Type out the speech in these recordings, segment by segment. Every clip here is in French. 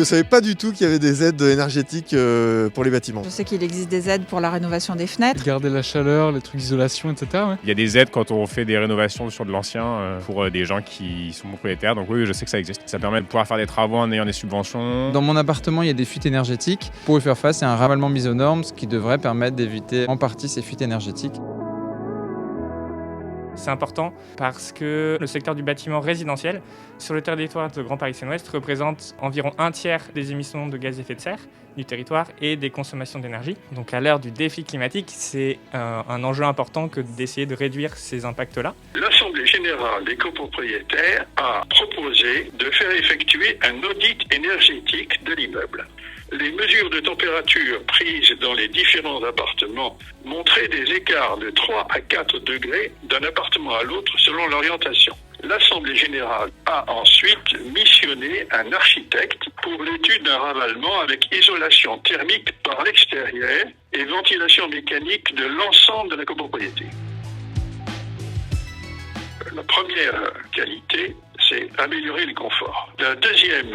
Je savais pas du tout qu'il y avait des aides énergétiques pour les bâtiments. Je sais qu'il existe des aides pour la rénovation des fenêtres. Garder la chaleur, les trucs d'isolation, etc. Ouais. Il y a des aides quand on fait des rénovations sur de l'ancien pour des gens qui sont propriétaires. Donc oui, je sais que ça existe. Ça permet de pouvoir faire des travaux en ayant des subventions. Dans mon appartement, il y a des fuites énergétiques. Pour y faire face, il y a un ravalement mis aux normes, ce qui devrait permettre d'éviter en partie ces fuites énergétiques. C'est important parce que le secteur du bâtiment résidentiel sur le territoire de Grand Paris Seine-Ouest représente environ un tiers des émissions de gaz à effet de serre du territoire et des consommations d'énergie. Donc à l'heure du défi climatique, c'est un enjeu important que d'essayer de réduire ces impacts-là. L'Assemblée générale des copropriétaires a proposé de faire effectuer un audit énergétique de l'immeuble. Les mesures de température prises dans les différents appartements montraient des écarts de 3 à 4 degrés d'un appartement à l'autre selon l'orientation. L'Assemblée générale a ensuite missionné un architecte pour l'étude d'un ravalement avec isolation thermique par l'extérieur et ventilation mécanique de l'ensemble de la copropriété. La première qualité, c'est améliorer le confort. La deuxième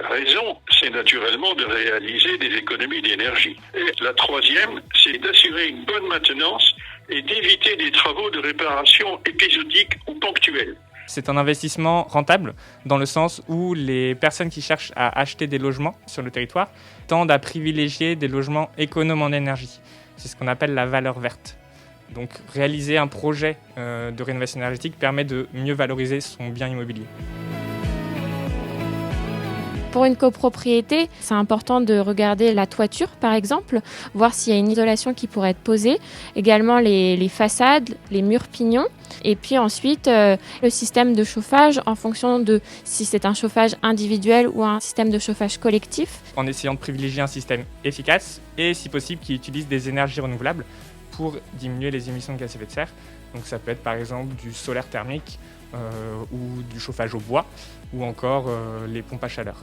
raison, c'est naturellement de réaliser des économies d'énergie. Et la troisième, c'est d'assurer une bonne maintenance et d'éviter des travaux de réparation épisodiques ou ponctuels. C'est un investissement rentable dans le sens où les personnes qui cherchent à acheter des logements sur le territoire tendent à privilégier des logements économes en énergie. C'est ce qu'on appelle la valeur verte. Donc réaliser un projet de rénovation énergétique permet de mieux valoriser son bien immobilier. Pour une copropriété, c'est important de regarder la toiture par exemple, voir s'il y a une isolation qui pourrait être posée, également les façades, les murs pignons, et puis ensuite le système de chauffage en fonction de si c'est un chauffage individuel ou un système de chauffage collectif. En essayant de privilégier un système efficace et si possible qui utilise des énergies renouvelables pour diminuer les émissions de gaz à effet de serre. Donc ça peut être par exemple du solaire thermique ou du chauffage au bois ou encore les pompes à chaleur.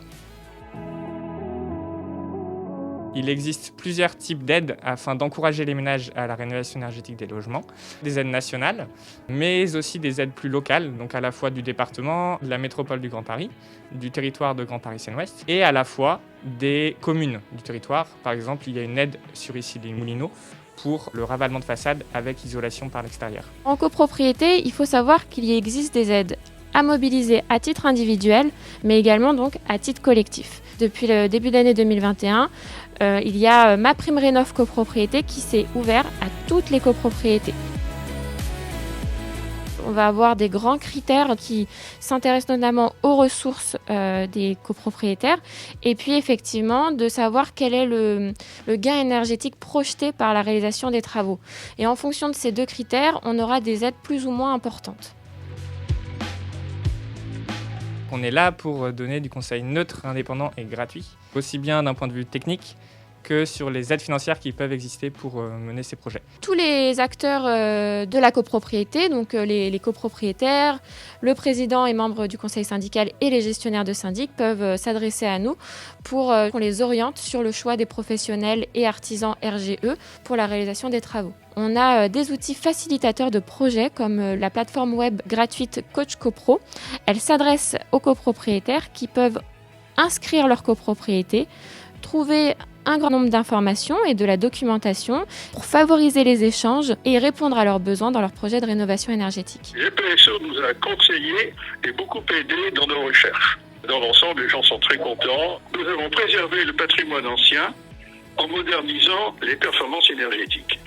Il existe plusieurs types d'aides afin d'encourager les ménages à la rénovation énergétique des logements. Des aides nationales, mais aussi des aides plus locales, donc à la fois du département, de la métropole du Grand Paris, du territoire de Grand Paris Seine-Ouest, et à la fois des communes du territoire. Par exemple, il y a une aide sur Issy-les-Moulineaux pour le ravalement de façade avec isolation par l'extérieur. En copropriété, il faut savoir qu'il y existe des aides à mobiliser à titre individuel, mais également donc à titre collectif. Depuis le début d'année 2021, il y a MaPrimeRénov' copropriété qui s'est ouvert à toutes les copropriétés. On va avoir des grands critères qui s'intéressent notamment aux ressources des copropriétaires et puis effectivement de savoir quel est le gain énergétique projeté par la réalisation des travaux. Et en fonction de ces deux critères, on aura des aides plus ou moins importantes. On est là pour donner du conseil neutre, indépendant et gratuit, aussi bien d'un point de vue technique que sur les aides financières qui peuvent exister pour mener ces projets. Tous les acteurs de la copropriété, donc les copropriétaires, le président et membres du conseil syndical et les gestionnaires de syndic peuvent s'adresser à nous pour qu'on les oriente sur le choix des professionnels et artisans RGE pour la réalisation des travaux. On a des outils facilitateurs de projets comme la plateforme web gratuite Coach Copro. Elle s'adresse aux copropriétaires qui peuvent inscrire leur copropriété, trouver un grand nombre d'informations et de la documentation pour favoriser les échanges et répondre à leurs besoins dans leur projet de rénovation énergétique. GPSO nous a conseillé et beaucoup aidé dans nos recherches. Dans l'ensemble, les gens sont très contents. Nous avons préservé le patrimoine ancien en modernisant les performances énergétiques.